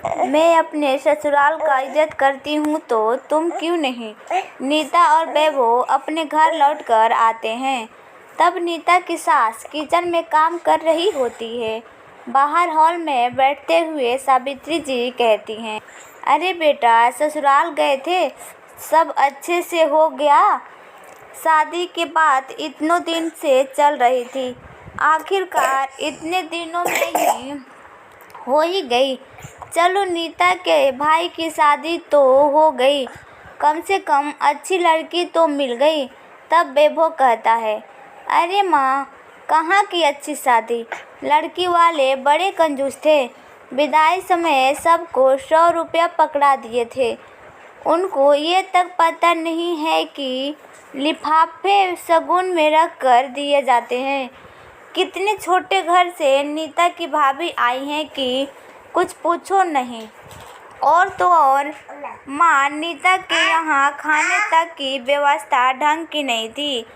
मैं अपने ससुराल का इज्जत करती हूँ तो तुम क्यों नहीं। नीता और वैभव अपने घर लौटकर आते हैं। तब नीता की सास किचन में काम कर रही होती है। बाहर हॉल में बैठते हुए सावित्री जी कहती हैं, अरे बेटा, ससुराल गए थे, सब अच्छे से हो गया। शादी की बात इतनों दिन से चल रही थी, आखिरकार इतने दिनों में ही हो ही गई। चलो, नीता के भाई की शादी तो हो गई, कम से कम अच्छी लड़की तो मिल गई। तब वैभव कहता है, अरे माँ, कहाँ की अच्छी शादी, लड़की वाले बड़े कंजूस थे। विदाई समय सबको 100 रुपया पकड़ा दिए थे। उनको ये तक पता नहीं है कि लिफाफे शगुन में रख कर दिए जाते हैं। कितने छोटे घर से नीता की भाभी आई हैं कि कुछ पूछो नहीं। और तो और माँ, नीता के यहाँ खाने तक की व्यवस्था ढंग की नहीं थी।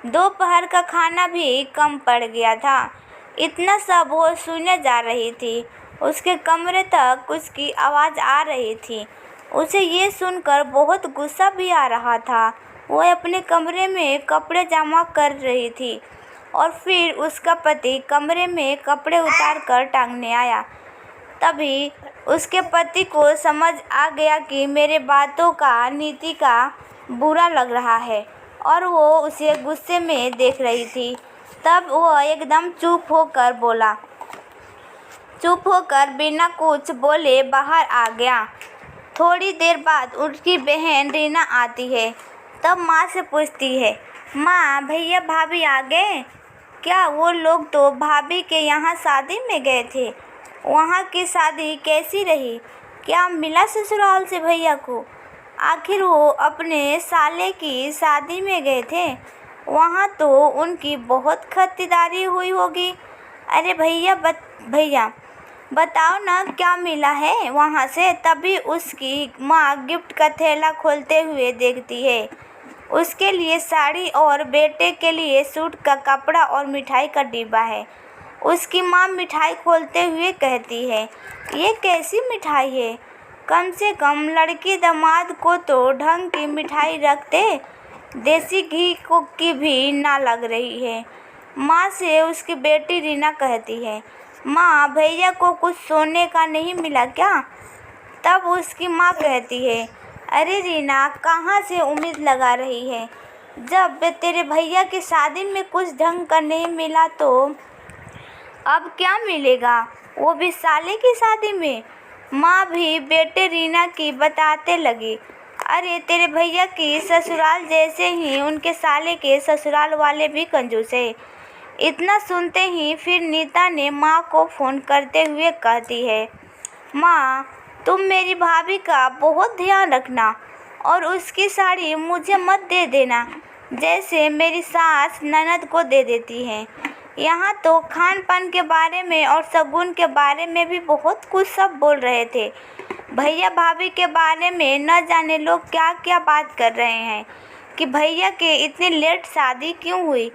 दोपहर का खाना भी कम पड़ गया था। इतना सब वो सुने जा रही थी। उसके कमरे तक उसकी आवाज़ आ रही थी। उसे ये सुनकर बहुत गुस्सा भी आ रहा था। वो अपने कमरे में कपड़े जमा कर रही थी और फिर उसका पति कमरे में कपड़े उतार कर टांगने आया। तभी उसके पति को समझ आ गया कि मेरे बातों का नीति का बुरा लग रहा है और वो उसे गुस्से में देख रही थी। तब वो एकदम चुप होकर बिना कुछ बोले बाहर आ गया। थोड़ी देर बाद उसकी बहन रीना आती है। तब माँ से पूछती है, माँ, भैया भाभी आ गए क्या? वो लोग तो भाभी के यहाँ शादी में गए थे। वहाँ की शादी कैसी रही? क्या मिला ससुराल से भैया को? आखिर वो अपने साले की शादी में गए थे, वहाँ तो उनकी बहुत खरीदारी हुई होगी। अरे भैया बताओ ना, क्या मिला है वहाँ से? तभी उसकी माँ गिफ्ट का थैला खोलते हुए देखती है। उसके लिए साड़ी और बेटे के लिए सूट का कपड़ा और मिठाई का डिब्बा है। उसकी माँ मिठाई खोलते हुए कहती है, ये कैसी मिठाई है? कम से कम लड़की दामाद को तो ढंग की मिठाई रखते। देसी घी को की भी ना लग रही है। माँ से उसकी बेटी रीना कहती है, माँ, भैया को कुछ सोने का नहीं मिला क्या? तब उसकी माँ कहती है, अरे रीना, कहाँ से उम्मीद लगा रही है? जब तेरे भैया की शादी में कुछ ढंग का नहीं मिला तो अब क्या मिलेगा, वो भी साले की शादी में? माँ भी बेटे रीना की बताते लगी, अरे तेरे भैया की ससुराल जैसे ही उनके साले के ससुराल वाले भी कंजूस है। इतना सुनते ही फिर नीता ने माँ को फ़ोन करते हुए कहती है, माँ, तुम मेरी भाभी का बहुत ध्यान रखना और उसकी साड़ी मुझे मत दे देना जैसे मेरी सास ननद को दे देती है। यहाँ तो खान पान के बारे में और शगुन के बारे में भी बहुत कुछ सब बोल रहे थे। भैया भाभी के बारे में न जाने लोग क्या क्या बात कर रहे हैं कि भैया के इतनी लेट शादी क्यों हुई।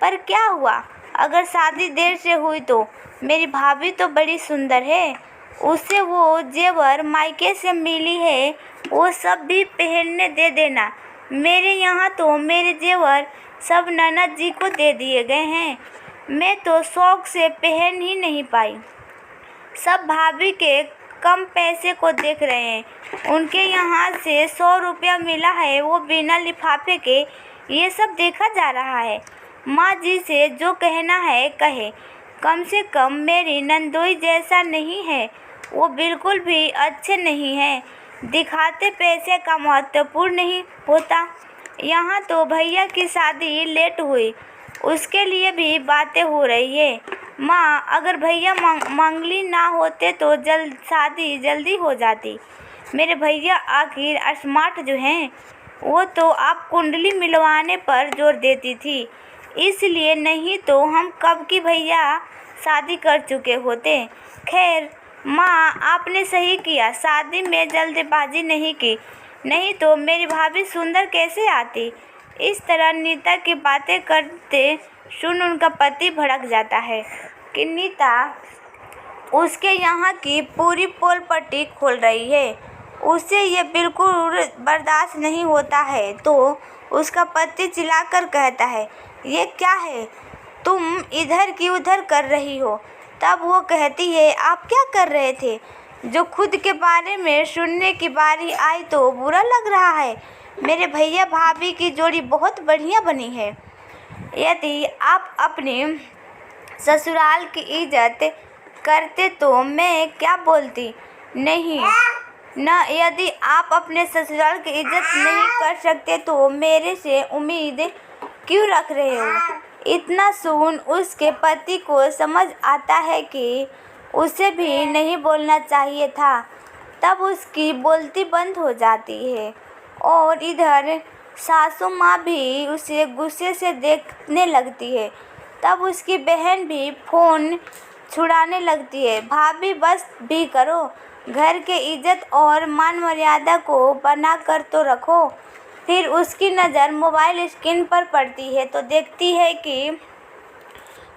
पर क्या हुआ, अगर शादी देर से हुई तो मेरी भाभी तो बड़ी सुंदर है। उसे वो जेवर मायके से मिली है, वो सब भी पहनने दे देना। मेरे यहाँ तो मेरे जेवर सब ननद जी को दे दिए गए हैं। मैं तो शौक से पहन ही नहीं पाई। सब भाभी के कम पैसे को देख रहे हैं। उनके यहाँ से 100 रुपया मिला है, वो बिना लिफाफे के। ये सब देखा जा रहा है। माँ जी से जो कहना है कहे। कम से कम मेरी नंदोई जैसा नहीं है, वो बिल्कुल भी अच्छे नहीं है। दिखाते पैसे का महत्वपूर्ण नहीं होता। यहाँ तो भैया की शादी लेट हुई, उसके लिए भी बातें हो रही है। माँ, अगर भैया मंगली ना होते तो शादी जल्दी हो जाती। मेरे भैया आखिर स्मार्ट जो हैं, वो तो आप कुंडली मिलवाने पर जोर देती थी, इसलिए नहीं तो हम कब की भैया शादी कर चुके होते। खैर माँ, आपने सही किया, शादी में जल्दबाजी नहीं की, नहीं तो मेरी भाभी सुंदर कैसे आती। इस तरह नीता की बातें करते सुन उनका पति भड़क जाता है कि नीता, उसके यहाँ की पूरी पोल पट्टी खोल रही है। उसे ये बिल्कुल बर्दाश्त नहीं होता है तो उसका पति चिल्लाकर कहता है, ये क्या है, तुम इधर की उधर कर रही हो। तब वो कहती है, आप क्या कर रहे थे? जो खुद के बारे में सुनने की बारी आई तो बुरा लग रहा है। मेरे भैया भाभी की जोड़ी बहुत बढ़िया बनी है। यदि आप अपनी ससुराल की इज्जत करते तो मैं क्या बोलती? नहीं न, यदि आप अपने ससुराल की इज्जत नहीं कर सकते तो मेरे से उम्मीद क्यों रख रहे हो? इतना सुन उसके पति को समझ आता है कि उसे भी नहीं बोलना चाहिए था। तब उसकी बोलती बंद हो जाती है और इधर सासू माँ भी उसे गुस्से से देखने लगती है। तब उसकी बहन भी फ़ोन छुड़ाने लगती है। भाभी बस भी करो, घर के इज्जत और मान मर्यादा को बना कर तो रखो। फिर उसकी नज़र मोबाइल स्क्रीन पर पड़ती है तो देखती है कि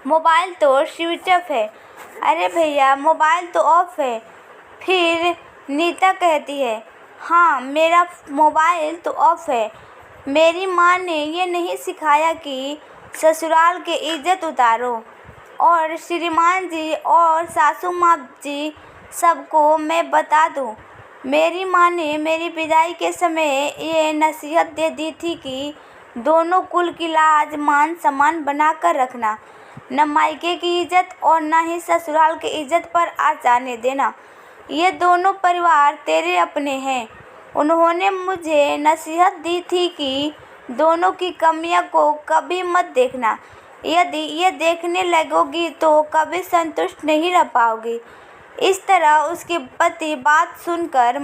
मोबाइल तो स्विच ऑफ है। अरे भैया, मोबाइल तो ऑफ है। फिर नीता कहती है, हाँ मेरा मोबाइल तो ऑफ है। मेरी माँ ने ये नहीं सिखाया कि ससुराल की इज्जत उतारो। और श्रीमान जी और सासू माँ जी सबको मैं बता दूँ, मेरी माँ ने मेरी विदाई के समय ये नसीहत दे दी थी कि दोनों कुल की लाज मान सम्मान बना कर रखना, न मायके की इज्जत और न ही ससुराल की इज्जत पर आ जाने देना। ये दोनों परिवार तेरे अपने हैं। उन्होंने मुझे नसीहत दी थी कि दोनों की कमियां को कभी मत देखना। यदि ये देखने लगोगी तो कभी संतुष्ट नहीं रह पाओगी। इस तरह उसके पति बात सुनकर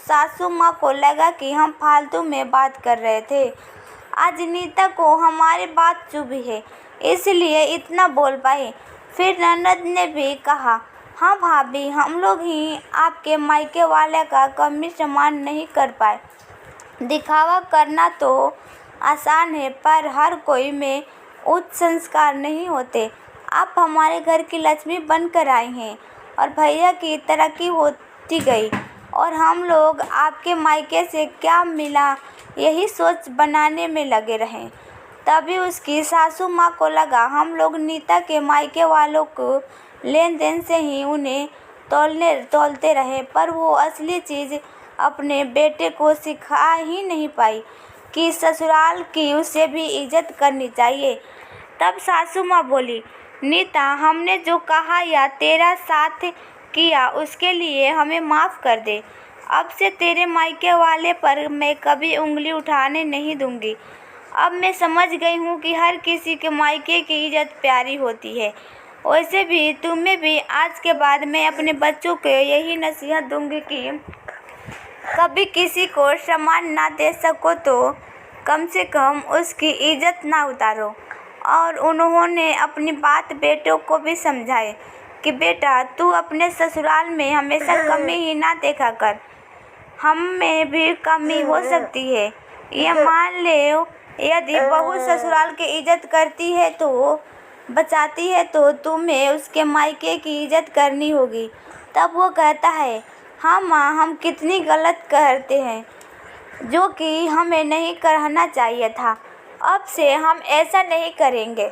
सासू माँ को लगा कि हम फालतू में बात कर रहे थे। आज नीता को हमारी बात चुभी है, इसलिए इतना बोल पाई। फिर ननद ने भी कहा, हाँ भाभी, हम लोग ही आपके मायके वाले का कमी सम्मान नहीं कर पाए। दिखावा करना तो आसान है पर हर कोई में उच्च संस्कार नहीं होते। आप हमारे घर की लक्ष्मी बनकर आई हैं और भैया की तरक्की होती गई और हम लोग आपके मायके से क्या मिला यही सोच बनाने में लगे रहें। तभी उसकी सासू माँ को लगा हम लोग नीता के मायके वालों को लेन देन से ही उन्हें तोलते रहे, पर वो असली चीज़ अपने बेटे को सिखा ही नहीं पाई कि ससुराल की उसे भी इज्जत करनी चाहिए। तब सासू माँ बोली, नीता, हमने जो कहा या तेरा साथ किया उसके लिए हमें माफ़ कर दे। अब से तेरे मायके वाले पर मैं कभी उंगली उठाने नहीं दूंगी। अब मैं समझ गई हूँ कि हर किसी के मायके की इज्जत प्यारी होती है। वैसे भी तुम्हें भी आज के बाद मैं अपने बच्चों को यही नसीहत दूंगी कि कभी किसी को सम्मान ना दे सको तो कम से कम उसकी इज्जत ना उतारो। और उन्होंने अपनी बात बेटों को भी समझाई कि बेटा, तू अपने ससुराल में हमेशा कमी ही ना देखा कर, हम में भी कमी हो सकती है। ये मान ले, यदि बहू ससुराल की इज्जत करती है तो बचाती है तो तुम्हें उसके मायके की इज्जत करनी होगी। तब वो कहता है, हाँ माँ, हम कितनी गलत करते हैं जो कि हमें नहीं करना चाहिए था। अब से हम ऐसा नहीं करेंगे।